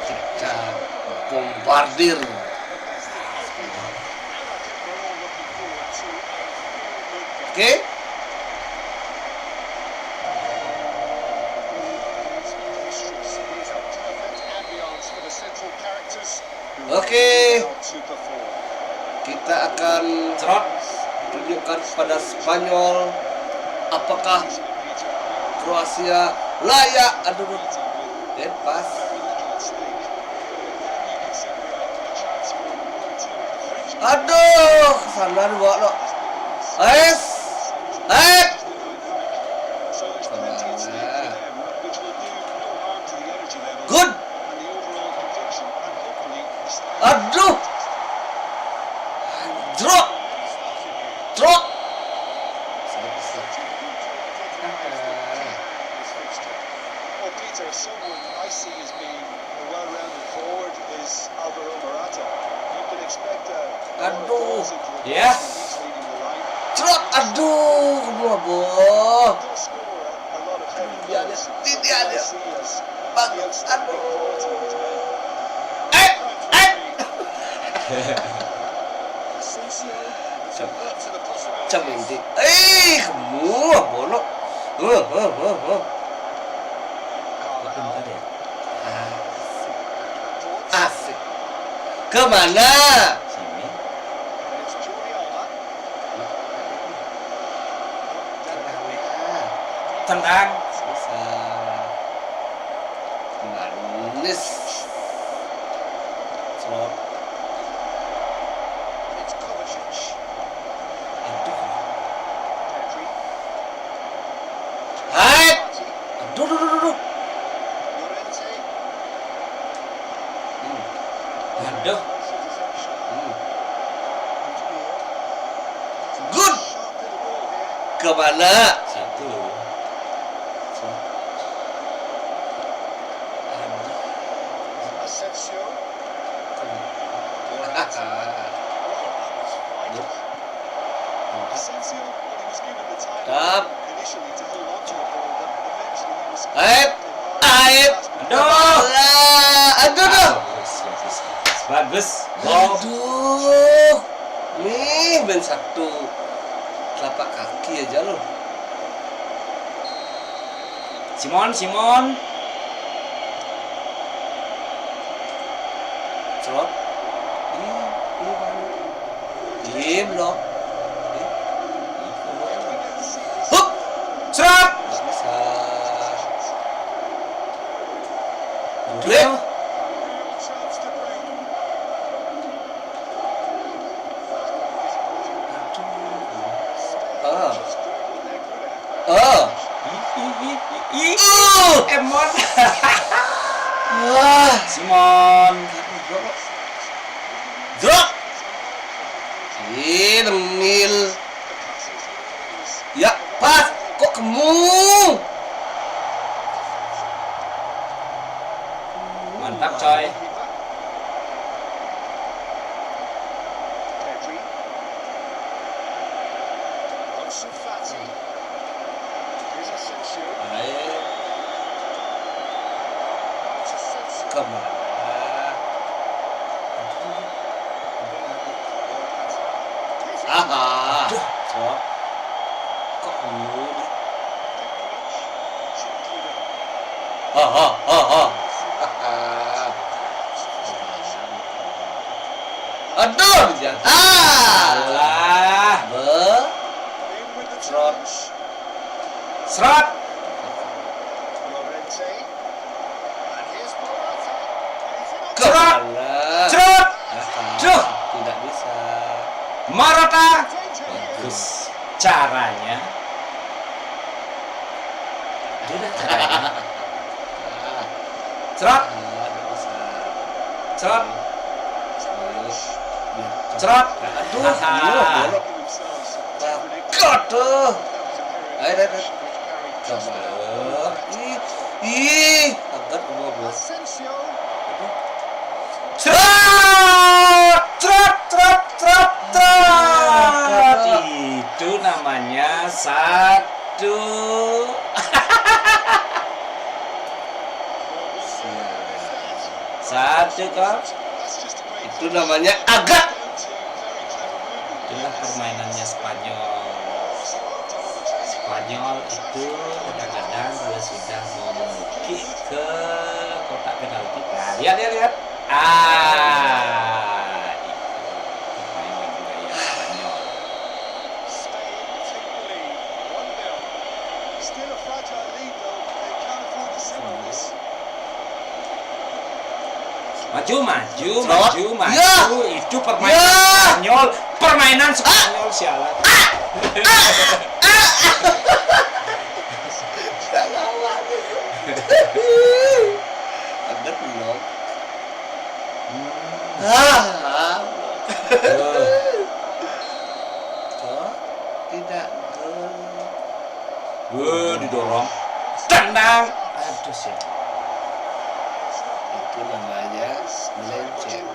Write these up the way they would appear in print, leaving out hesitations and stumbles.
Kita bombardir. Oke. Oke. Kita akan tunjukkan kepada Spanyol apakah Kroasia layak. Aduh, pas. Aduh, kesana dua lo. Good. Aduh. Drop. Someone I see as being a well-rounded forward is Alvaro Morata. You can expect a Aduh. Ya. Drop. Aduh, boh. Tidak ada. Bagus. Aduh. Coba ini. Kamu bolok. Asik. Kemana? Sini. Tendang. Bisa. Manis. Slot. Hai. Aduh. Aduh. Good. Kemana? Satu. Stop. Aib. Aduh. Bagus. Aduh. Nih, ben satu telapak kaki aja loh. Simon. Slot. Ini belum. Hup. Serap. Bisa. Aduh. Emon. Simon. Drop. Ngemil. Ya, pas. Kok kamu? Mantap coy. Kemana? Drop. Kok kamu? Aduh, jangan. Alah. Serot. Kemana? Cerut. Duh. Tidak bisa. Morata. Bagus caranya. Cerot. Tidak bisa. Cerot. Cerot. Aduh. Bolok. God tuh. Ayo. Coba. Ih, agak gua bos. Cerot. Itu namanya satu. itu kok. Itu namanya agak. Itulah permainannya Spanyol. Spanyol itu kadang-kadang kalau sudah mau memiliki ke kotak penalti, nah, lihat. Itu permainan gaya Spanyol. Maju. Ya. Itu permainan Ya. Spanyol, permainan Spanyol sialan. Agak belum. Kok tidak Didorong, tendang, aduh sih. itu namanya melenceng.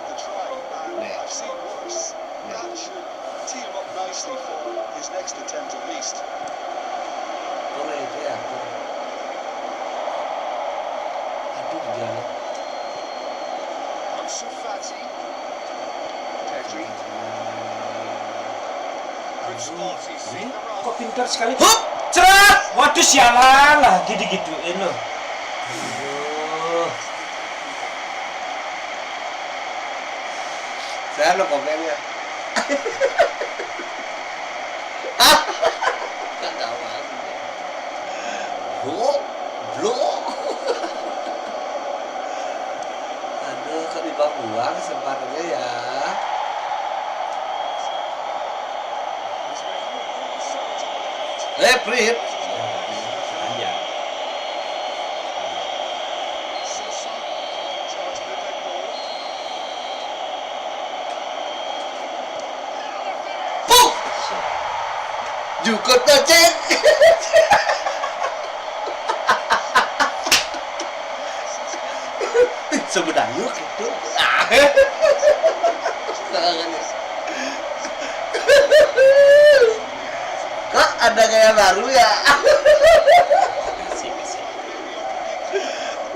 Boleh itu ya. Aduh jangan. Kok pintar sekali. Hup, cerat. Waduh sialan lah, gitu-gituin loh. Aduh. Saya lo komennya. Enggak mau. Blok. Aduh, kok dibuang sempatannya ya. Prit. Aja. Puh. Jukut cek. Sebenarnya gitu. Kok ada gaya baru ya? Kasih.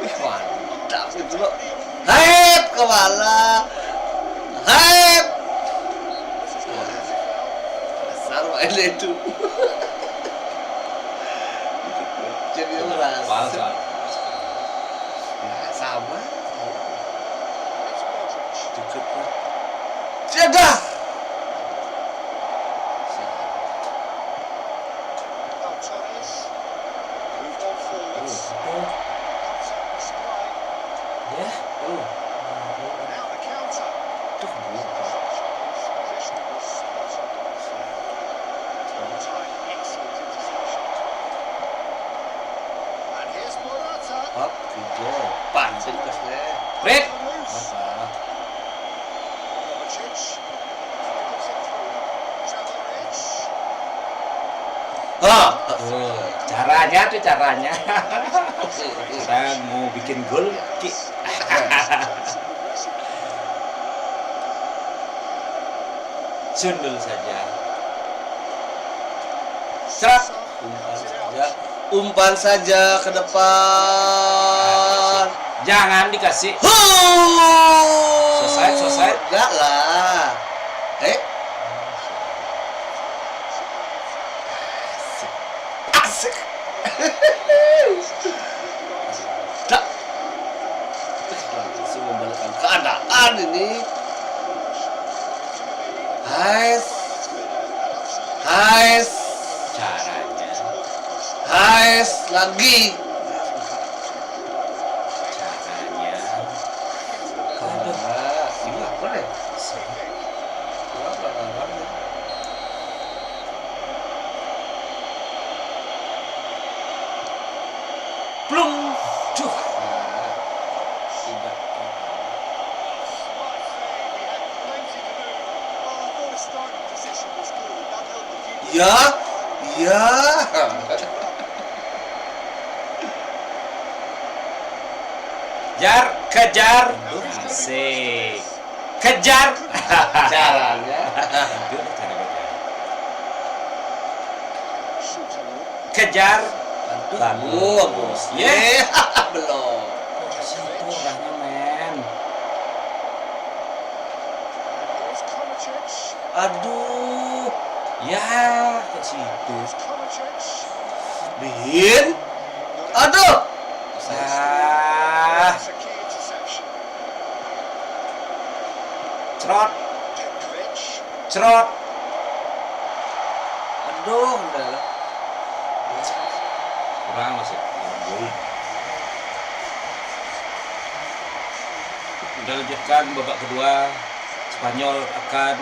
Wih, mantap itu loh. Hype kepala. Hype. Dasar main itu. Jadi merasa. Nah, sama. Cukup lah. Jaga. Hop, video. Pancing kasnya. Prit. Apa? Caranya. Saya mau bikin gol, Ki. Sundul saja. Serat. Umpan saja ke depan. Jangan dikasih. Selesai. Enggak lah. Asik. Tak. Langsung membalikkan keadaan ini. Hais. Caranya. Hais lagi. Aduh. Ini apa deh? Plung. Duh. Ya. Kejar. Asik. Kejar. Caranya. Aduh, cara kejar. Bagus. Belum. Situ orangnya, men. Aduh. Ya, ke situ. Here's Kovacic. Bin. Aduh. Ah, That's a key interception. cerot, Petkovic. cerot. Aduh, udah. Kurang masih. Gol. Udah lanjutkan babak kedua. Spanyol akan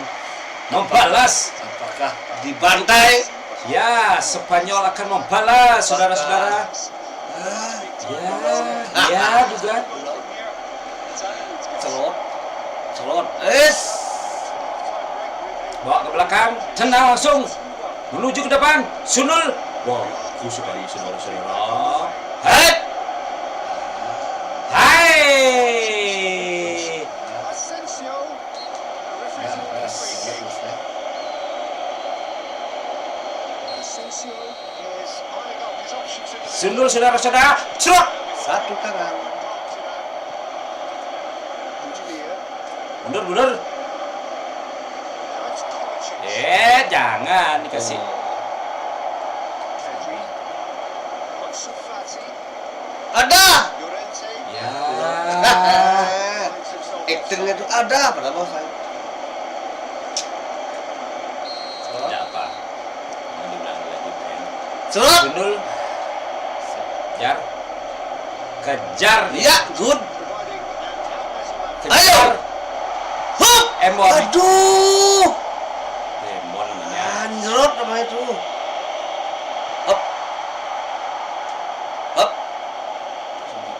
membalas. Apakah dibantai? Ya, Spanyol akan membalas, saudara-saudara. Ya juga. Celot. Celot. Es. Bawa ke belakang, tenang langsung. Menuju ke depan, Sunul. Wow, bagus sekali saudara-saudara. Hai. Hai. Asensio. The referee's Ya, awarded a es. free kick. Bagus, ya. Asensio is eyeing up his options in the Sunul saudara-saudara. Cerot. Satu tangan. Budilia. Mundur. Now it's Kovacic. Jangan dikasih. Pedri. Ansu Fati. Ada. Llorente. Ya. Finds himself Actingnya tuh ada pada bawah saya. Tidak apa. Mau dibilang lagi, Ben. Celot. Sunul. Kejar. Kejar. Iya, good. providing an Kejar. Ayo. Hup. Embon. Aduh. Embon namanya. Anjrot namanya itu. Hop. Hop.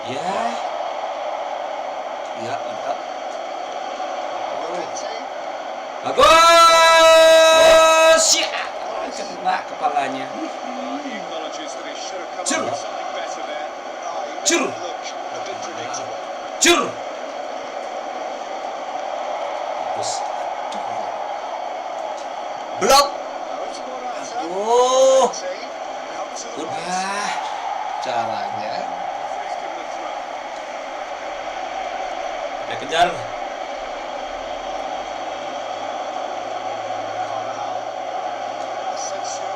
Ya. Iya, mantap. Llorente. Bagus. Ya. Kena kepalanya. He acknowledges that he should have come Cur. up with something better there. He Cur. made it look a bit predictable. Cur. Bagus. Blok. Now it's Morata. Oh. Llorente. Out to the Good. right. Ah. Caranya. Referee's given a throw. Dia kejar. Carvajal. Asensio.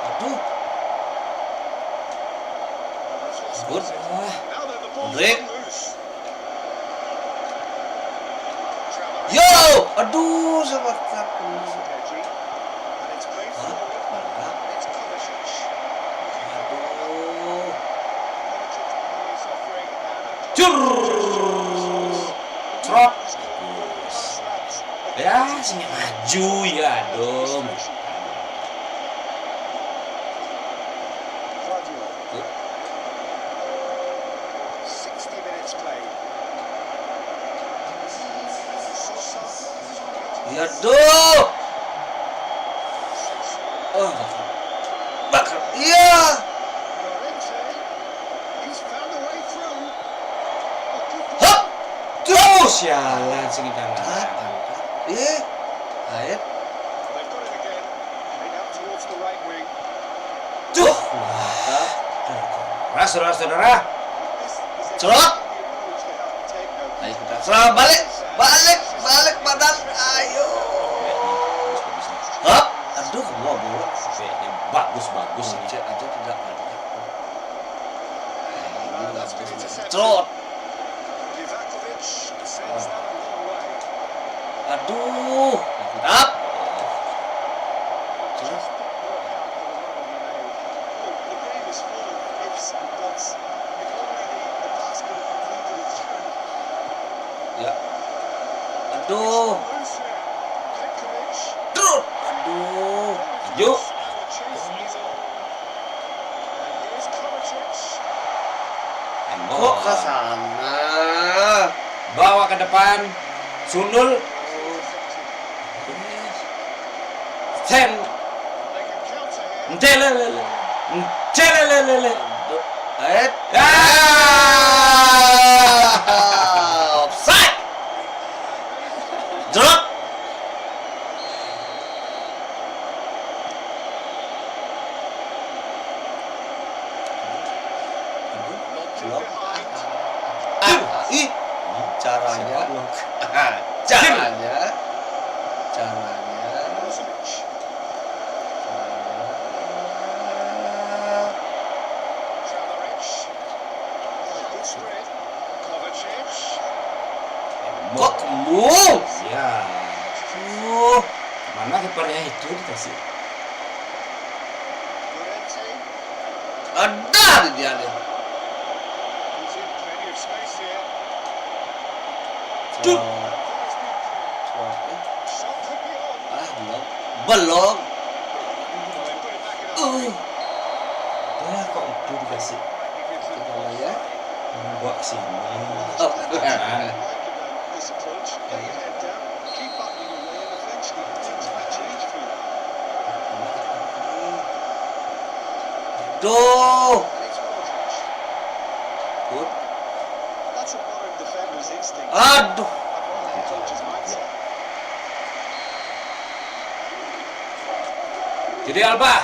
Aduh. That's lost Good. possession. Ah. Now then, the ball's Break. gone loose. Traoré. Yo. Aduh, sama kartu. Pedri. And it's played Hah? forward. Mantap. It's Kovacic. Aduh. Kovacic is offering an Cur. Cerot. Bagus. Ya, sini maju ya dong. Guardiola. 60 minutes played. Sosa. Ya duh. Asensio. Oh. Bakar. Iya. Llorente. He's found a way through. A good Hop. Tuh, sialan sini Ah, tangan. mantap. Ayo. They've got it again. Played out towards the right wing. Tuh. Mantap. Keras, saudara-saudara. This is Cerot. the approach they have to take now. Ayo kita serang balik. Balik badan. Ayo. Hop. Aduh, gua bola. Kayaknya bagus ini. Cek aja tidak mantap. And that's been intercepted. Cerot. Livakovic sends that a long way. Aduh. Mantap. Just didn't work out for the run he made. Look, the game is full of ifs and buts. If only the pass could have completed its journey. Ya. Aduh. Loose here. Petkovic. Terus. Aduh. Yuk. And the chase is on. And here's Kovacic. Kok ke sana? Bawa ke depan. Sunul. Sen. They can counter here. Ntelelele. Ntelelele. Ayo. Offside. Drop. Not too Drop. behind. Ih, caranya. Caranya. Brozovic. Kramaric. Good spread. Kovacic. Kok kemu? Ya. Mana kipernya itu dikasih. Llorente. Ada di dia nih. He's in plenty of space here. Tuh. Corner's been cleared. Shot could be on. Belum. Well, they put it back in a hurry. Ya kok itu dikasih. Magnificent. Kalau ya. Buat sini. Oh, Kanan. This approach, get your head down, keep battling away, and eventually things might change for you. Duh. It's Modric. Good. That's a modern defender's instinct. Aduh. And one head coach's mindset. Jadi Alba.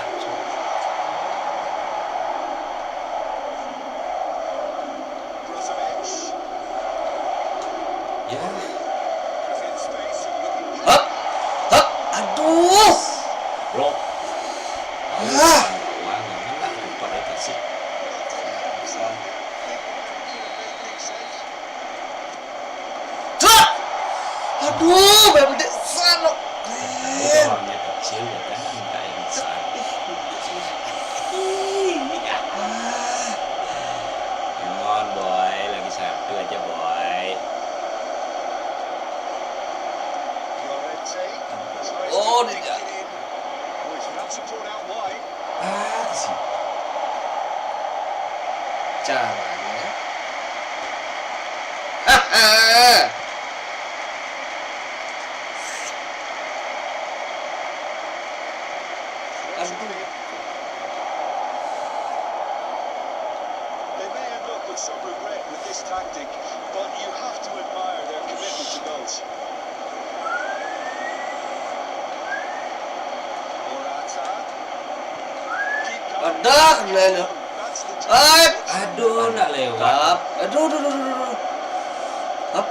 Brozovic Ya. is in space and looking Hup. Hup. Aduh. Bro. Ah. Mana kiper dikasih. Cuk. Aduh, baby dek sano. Orangnya kecil ya kan minta yang besar. Come on boy, lagi satu aja boy. Oh, Llorente tries to dia- pick it in. Oh, he's found support out wide. Sih. Caranya. Haha. They may end up with some regret with this tactic, but you have to admire their commitment to goals. Morata. Keep going. Ada kena. That's the Ay. Aduh, nak lewat. Tap. Aduh. Hup.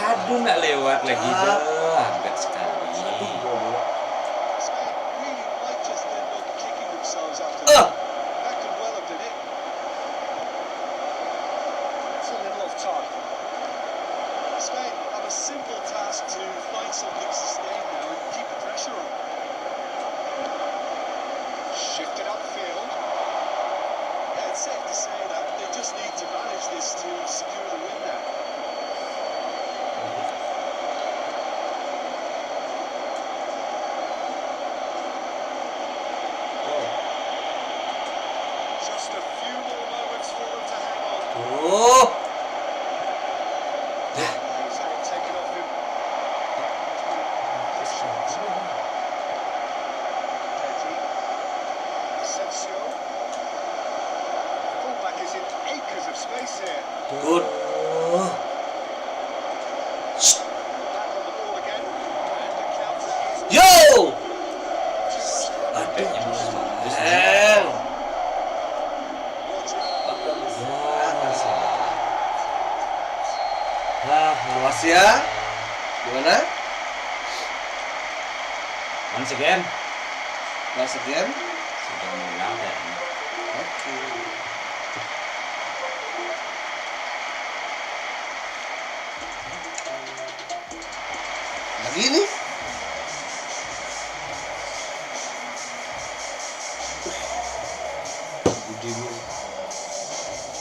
Aduh, nak lewat lagi Ah. dah. Angkat sekali. Spain really might just end up kicking themselves after Ah. that. That could well have been it. It's a little off target. Spain have a simple task to find something sustained now and keep the pressure on. Shifted upfield. Yeah, it's safe to say that they just need to manage this to secure the win now. Just a few more moments for them to hang on. Tuh. He's had it taken off him. Petty. Asensio. Fullback is in acres of space here. Good. Back on the ball again. And the counter is Yo. too much. Adanya bagus. Rodri. Ya, masih. Awas ya. Gimana? Once again. Once again. Sudah menang ya. Oke. Lagi nih.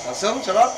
Langsung serot.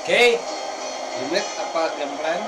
Oke. Limit apa game plan